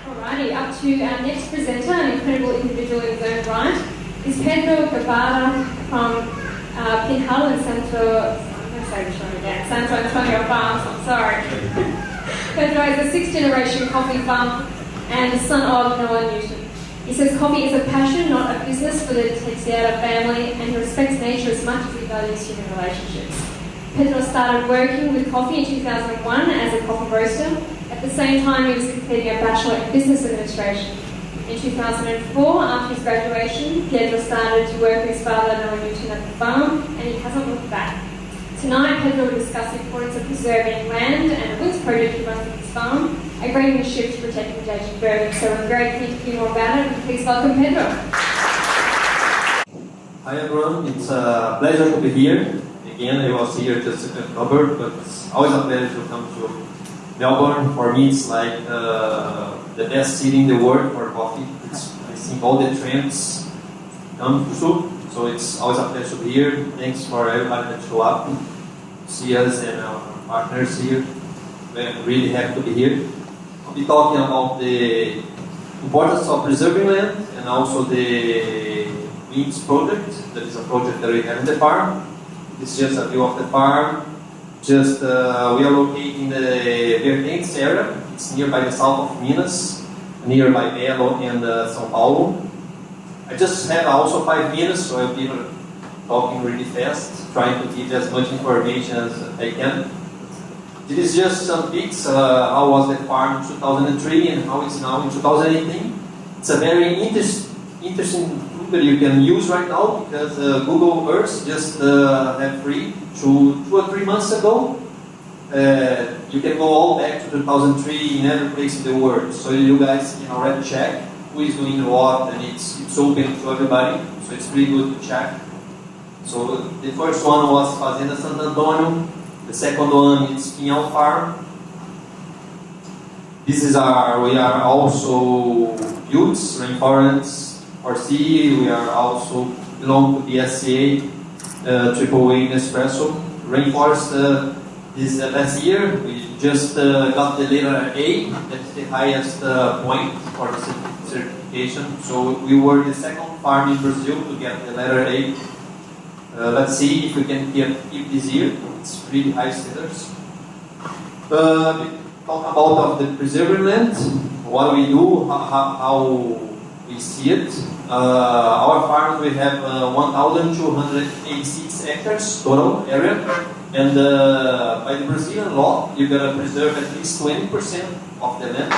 Alrighty, up to our next presenter, an incredible individual in his own right, is Pedro Gabarra from Pinhal and Santo. I'm going to say this wrong again. Santo Antonio Farms. I'm sorry. Pedro is a sixth-generation coffee farm and the son of Noah Newton. He says coffee is a passion, not a business for the Teixeira family, and he respects nature as much as he values human relationships. Pedro started working with coffee in 2001 as a coffee roaster. At the same time, he was completing a Bachelor in Business Administration. In 2004, after his graduation, Pedro started to work with his father, Noah Newton, at the farm, and he hasn't looked back. Tonight, Pedro will discuss the importance of preserving land and a winds project he runs at his farm, a great initiative to protect endangered birds. So we're very keen to hear more about it, and please welcome Pedro. Hi everyone, it's a pleasure to be here. Again, I was here just in October, but it's always a pleasure to come to Melbourne. For me, it's like the best city in the world for coffee. I think all the trends come through, so it's always a pleasure to be here. Thanks for everybody that show up, see us and our partners here. We're really happy to be here. I'll be talking about the importance of preserving land and also the Winds project. That is a project that we have in the farm. This is just a view of the farm. We are located in the Vertentes area. It's nearby the south of Minas, nearby Belo and São Paulo. I just have also 5 minutes, so I'll be talking really fast, trying to give as much information as I can. This is just some pics. How was the farm in 2003 and how it's now in 2018. It's a very interesting tool that you can use right now because Google Earth just had free 2 or 3 months ago. You can go all back to 2003 in every place in the world. So you guys can already check who is doing what, and it's open to everybody. So it's pretty good to check. So the first one was Fazenda Santo Antonio. The second one is Pinhal farm. We are also youths, rainforests, RC. We are also belong to the SCA, AAA Nespresso. Rainforest this last year, we just got the letter A. That's the highest point for the certification. So we were the second farm in Brazil to get the letter A. Let's see if we can keep this year. It's really high standards. Talk about of the preserving land, what we do, how we see it. Our farm, we have 1,286 hectares total area, and by the Brazilian law, you're gonna preserve at least 20% of the land.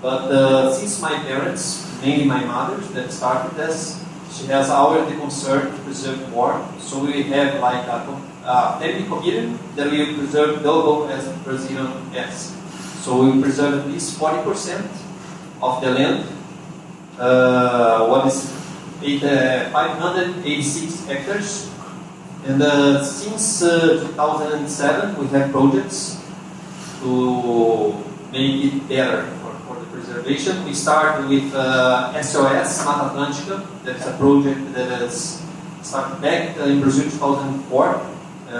But since my parents, mainly my mother, that started this, she has already concern to preserve more. So we have like a family community that we preserve double as Brazilian has. So we preserve at least 40% of the land. What is 586 hectares. And since 2007, we have projects to make it better for the preservation. We started with SOS Mata Atlântica. That's a project that has started back in Brazil 2004.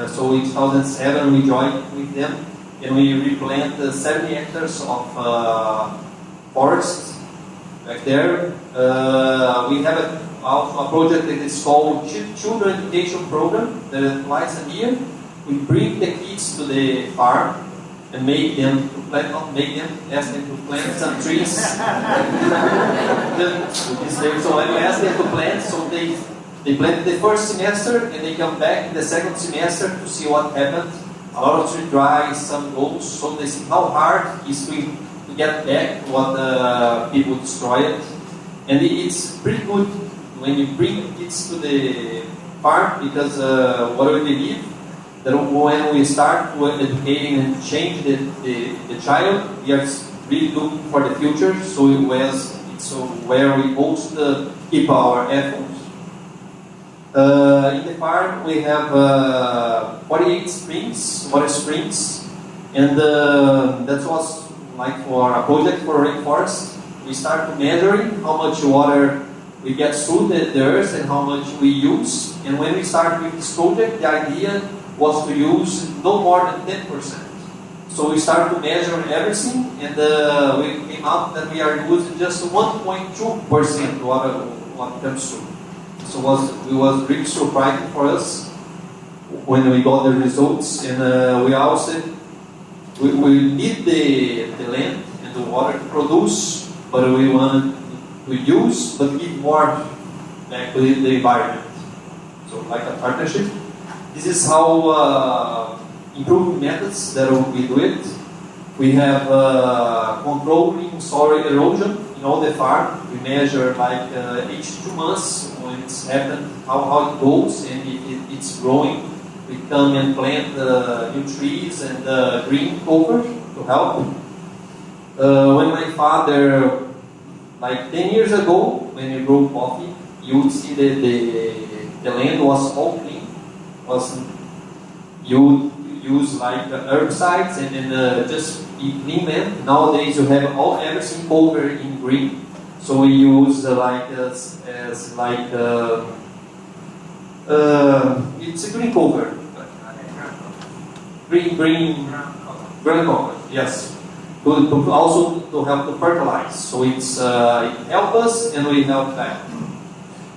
So in 2007, we joined with them. And we replant 70 hectares of forest back there. We have also a project that is called Children Education Program that is twice a year. We bring the kids to the farm and make them to plant, not make them, ask them to plant some trees. So I ask them to plant, so they plant the first semester and they come back in the second semester to see what happened. A lot of tree dries, some goes, so they see how hard it is to get back what people destroyed. And it's pretty good when you bring kids to the farm because what we believe that when we start educating and change the child, we are really looking for the future. So it's where we most keep our efforts. In the farm, we have 48 water springs, and that was like for a project for rainforest. We start measuring how much water we get through the earth and how much we use. And when we started with this project, the idea was to use no more than 10%. So we started to measure everything, and we came came out that we are using just 1.2% water what comes to. So it was really surprising for us when we got the results, and we need the land and the water to produce, but we want to use but give more back to the environment. So like a partnership. This is how improved methods that we do it. We have controlling soil erosion in all the farm. We measure like each 2 months when it's happened, how it goes, and if it's growing, we come and plant new trees and green cover to help. When my father, like 10 years ago, when we grew coffee, you would see that the land was all clean. You use like herbicides and then just clean land. Nowadays you have everything covered in green. So we use it's a green cover. Green cover, yes. Also to help to fertilize. So it helps us and we help back.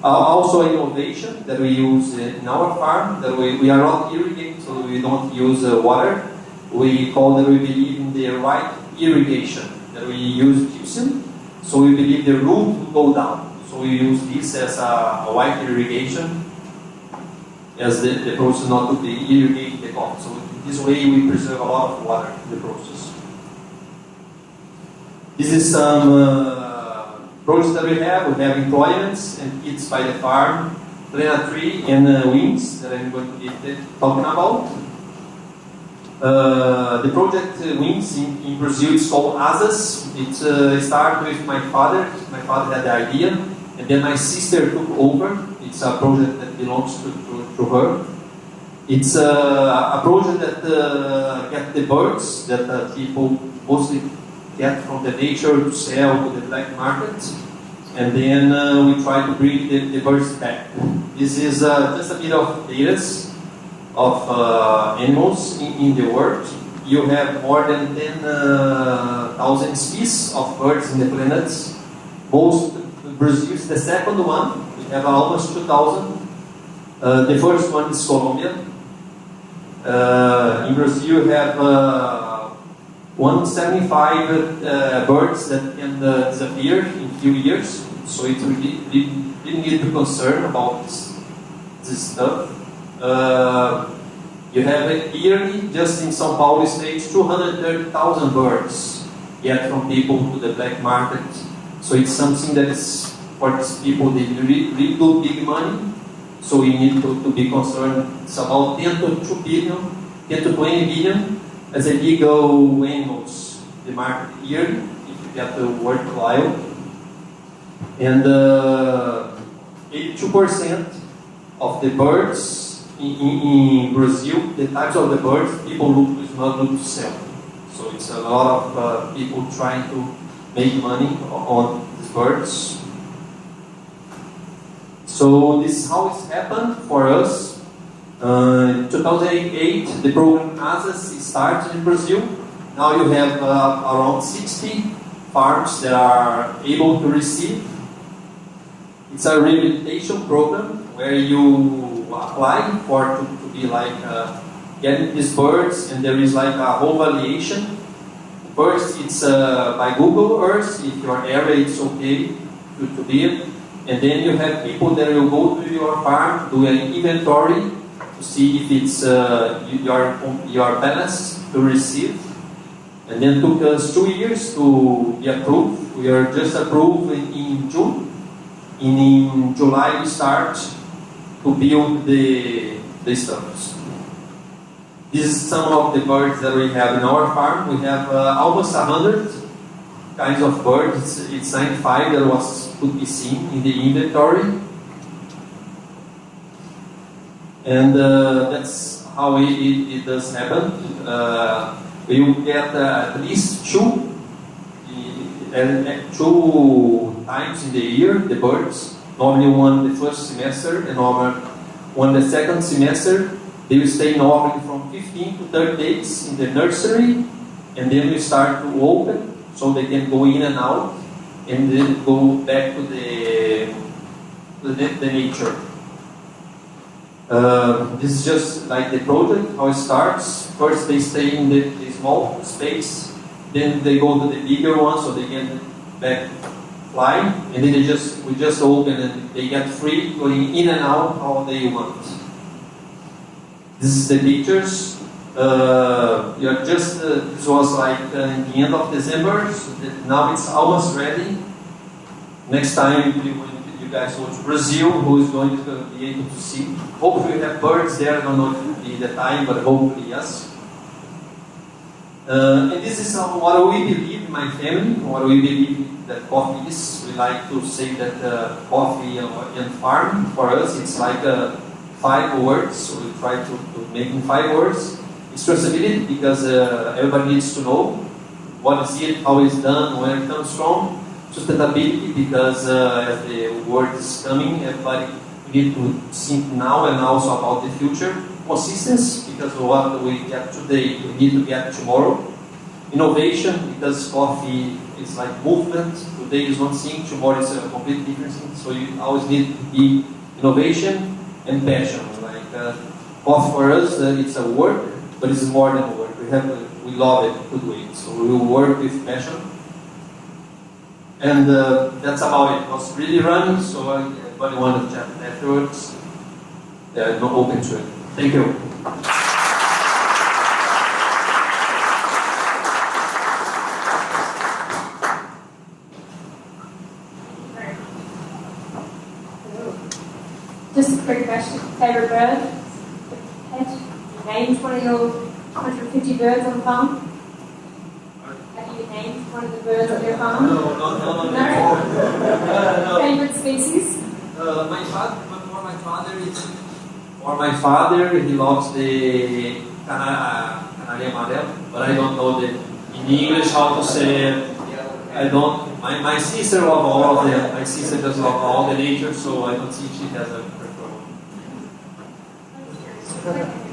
Also innovation that we use in our farm, that we are not irrigating, so we don't use water. We call that we believe in the right irrigation, that we use gypsum, so we believe the root will go down. So we use this as a white irrigation, as the process not to be irrigate the coffee. So this way we preserve a lot of water in the process. This is some projects that we have. We have employments and kids by the farm, plant a tree and wings that I'm going to be talking about. The project Wings in Brazil is called Asas. It started with my father. My father had the idea, and then my sister took over. It's a project that belongs to her. It's a project that gets the birds that people mostly get from the nature to sell to the black market, and then we try to bring the birds back. This is just a bit of data of animals in the world. You have more than 10,000 species of birds in the planet. Brazil is the second one. We have almost 2,000. The first one is Colombia. In Brazil you have 175 birds that can disappear in a few years. So it really need to concern about this stuff. You have yearly, just in São Paulo state, 230,000 birds get from people to the black market. So it's something that is, for these people, they really do big money. So we need to be concerned. It's about 10 to 20 billion as illegal animals, the market yearly, if you get the worthwhile. And 82% of the birds in Brazil, the types of the birds, people do not look to sell. So it's a lot of people trying to make money on these birds. So this is how it's happened for us. In 2008, the program ASAS started in Brazil. Now you have around 60 farms that are able to receive. It's a rehabilitation program where you apply to be like getting these birds, and there is like a whole valuation. First, it's by Google Earth if your area is okay to be, and then you have people that will go to your farm, do an inventory to see if it's your balance to receive. And then took us 2 years to be approved. We are just approved in June. In July we start to build the stuff. This is some of the birds that we have in our farm. We have almost 100 kinds of birds. It's 95 that could be seen in the inventory. And that's how it does happen. We will get at least two times in the year, the birds. Normally one the first semester and one the second semester. They will stay normally from 15 to 30 days in the nursery, and then we start to open. so they can go in and out and then go back to the nature. This is just like the project, how it starts. First they stay in the small space, then they go to the bigger one so they can back fly, and then we just open and they get free going in and out how they want. This is the pictures. This was like in the end of December, so now it's almost ready. Next time you guys go to Brazil, who is going to be able to see? Hopefully we have birds there. I don't know if it will be the time, but hopefully yes. And this is what we believe in my family, what we believe that coffee is. We like to say that coffee and farm, for us, it's like 5 words. So we try to make in 5 words. It's traceability, because everybody needs to know what is it, how it's done, where it comes from. Sustainability, because as the word is coming, everybody need to think now and also about the future. Consistency, because what we get today, we need to get tomorrow. Innovation, because coffee is like movement. Today is one thing, tomorrow is a completely different thing. So you always need to be innovation and passion. Like coffee for us, it's a work, but it's more than a work. We love it, good way. So we will work with passion. And that's about it. I was really running, so everybody wanted to chat afterwards. They're not open to it. Thank you. Just a quick question. Favorite bird? Pet? Named one of your 150 birds on the farm? Have you named one of the birds on your farm? No. Favorite species? My father, he loves the Canaria Amarelo, but I don't know in English how to say it. I don't. My sister loves all of them. My sister does love all the nature, so I don't think she has a preference.